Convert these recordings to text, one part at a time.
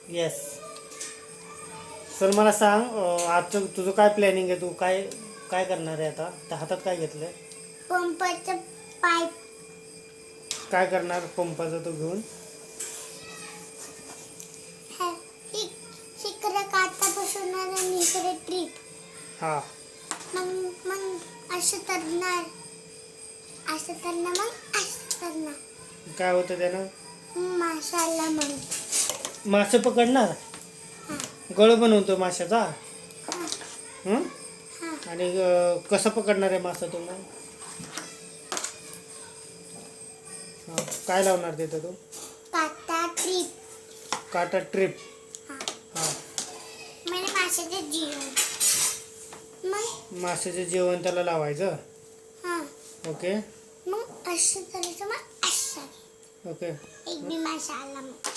Yes. चल मला सांग, आजचं तुझं काय प्लॅनिंग आहे? तू काय काय करणार आहे आता? त्या हातात काय घेतलंय? पंपाचं पाईप. काय करणार पंपाचा तो घेऊन? इकडे काटा बसवणार आणि इकडे ट्रीप. हां. मग असं करणार, असं करणार, मग असं करणार. काय होतं त्यानं? माशाला मग मासे पकडणार? हां गळ बनवतो माशाचा? हां हं? हां. आणि कसं पकडणार आहे मासा तो मग? हां. काय लावणार तिथं तू? काटा ट्रीप. काटा ट्रिप. हां. हां. म्हणजे माशाचं जीवन. मग माशाचं जेवण त्याला लावायचं. हां. ओके. मग असं करायचं, मग असं. ओके. एक बी मासा आला मग.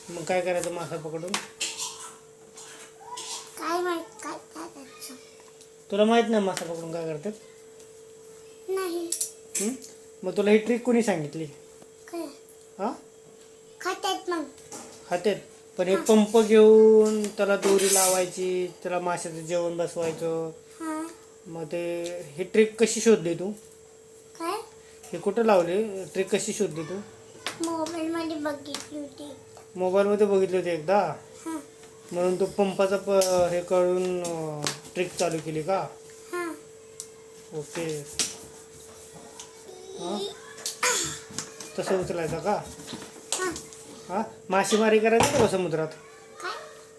मग काय करायचं मासा पकडून? काय माहित काय करायचं? तुला माहित नाही मासा पकडून काय करतात? नाही. हं? मग तुला ही ट्रिक कोणी सांगितली? काय हां? खात्यात मग. हातात. पण हे पंप घेऊन त्याला दोरी लावायची, त्याला माशाचं जेवण बसवायचं. हां. मग ते ही ट्रिक कशी शोधली तू? काय हे कुठं लावली ट्रिक, कशी शोधली तू? मोबाईलमध्ये बघितली होती. मोबाईलमध्ये बघितली होती एकदा, हां म्हणून तू पंपाचा हे करून ट्रिक चालू केली का? हां. ओके. हां, तसं उचलायचं का? हां. हां. मासेमारी करायचं का समुद्रात? काय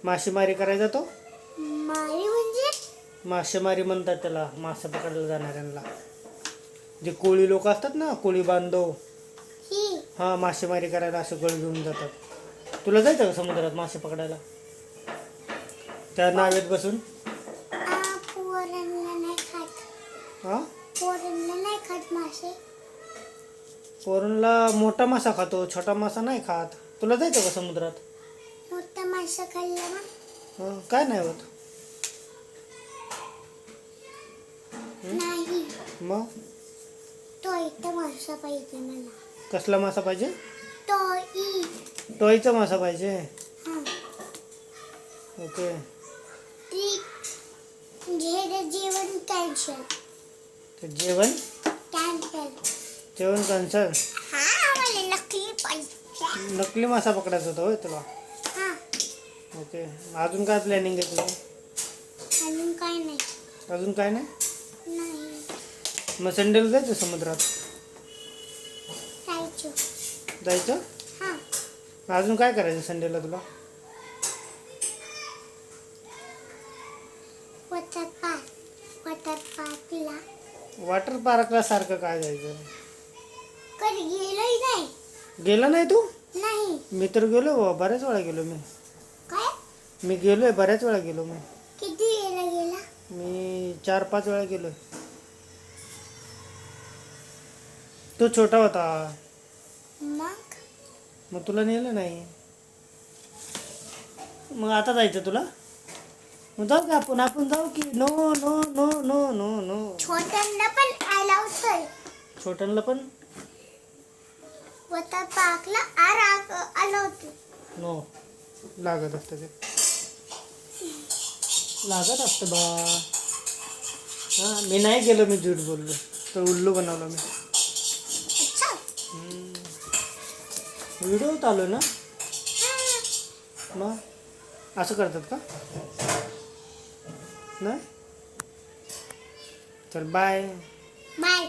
मासेमारी करायचा तो? मारी म्हणजे? मासेमारी म्हणतात त्याला, मासे पकडायला जाणाऱ्यांना. जे कोळी लोक असतात ना, कोळी बांधव, ही हां, मासेमारी करायला असं गळ घेऊन जातात. तुला जायचं का समुद्रात मासे पकडायला? त्या नावेत बसून? पोरांना नाही खात. हां. पोरांना नाही खात मासे. पोरांना मोठा मासा खातो, छोटा मासा नाही खात. तुला जायचं का समुद्रात? मोठा मासा खाल्ला मग हं, काय नाही होत. नाही. मग तो इथं मासा पाहिजे मला. कसला मासा पाहिजे? टोई. टोईचा मासा पाहिजे. हां. ओके. ट्रिक जेवण कॅन्सल. ते जेवण कॅन्सल. जेवण कॅन्सल. हां मला नकली पाहिजे. नकली मासा पकडायचा होता होय तुला? हां. ओके. अजून काय प्लॅनिंग आहे तुझं? अजून काय नाही. अजून काय नाही? नाही. मग संडेला जायचं समुद्रात? जायचं. जायचं? हां. अजून काय करायचं संडेला तुला? वॉटर पार्कला. वॉटर पार्कला सारखं काय जायचं? कधी गेलोय नाही. गेला नाही तू? नाही. मी तर गेलो बाबा, बऱ्याच वेळा गेलो मी. काय मी गेलोय, बऱ्याच वेळा गेलो मी. किती गेला? मी 4-5 वेळा गेलोय. तो छोटा होता, मग तुला नेलं नाही. मग आता जायचं तुला? मग जाऊ की आपण जाऊ की. No no no no no no. छोट्यांना पण अलाउड कर. छोट्यांना पण वॉटर पार्कला अलाउड. नो. लागत असतं ते, लागत असतं बा. हां, मी नाही गेलो, मी झूट बोललो तर उल्लू बनवलं मी. अच्छा. व्हिडिओ चालू आहे ना? मग असं करतात का? नाही. चल बाय. बाय.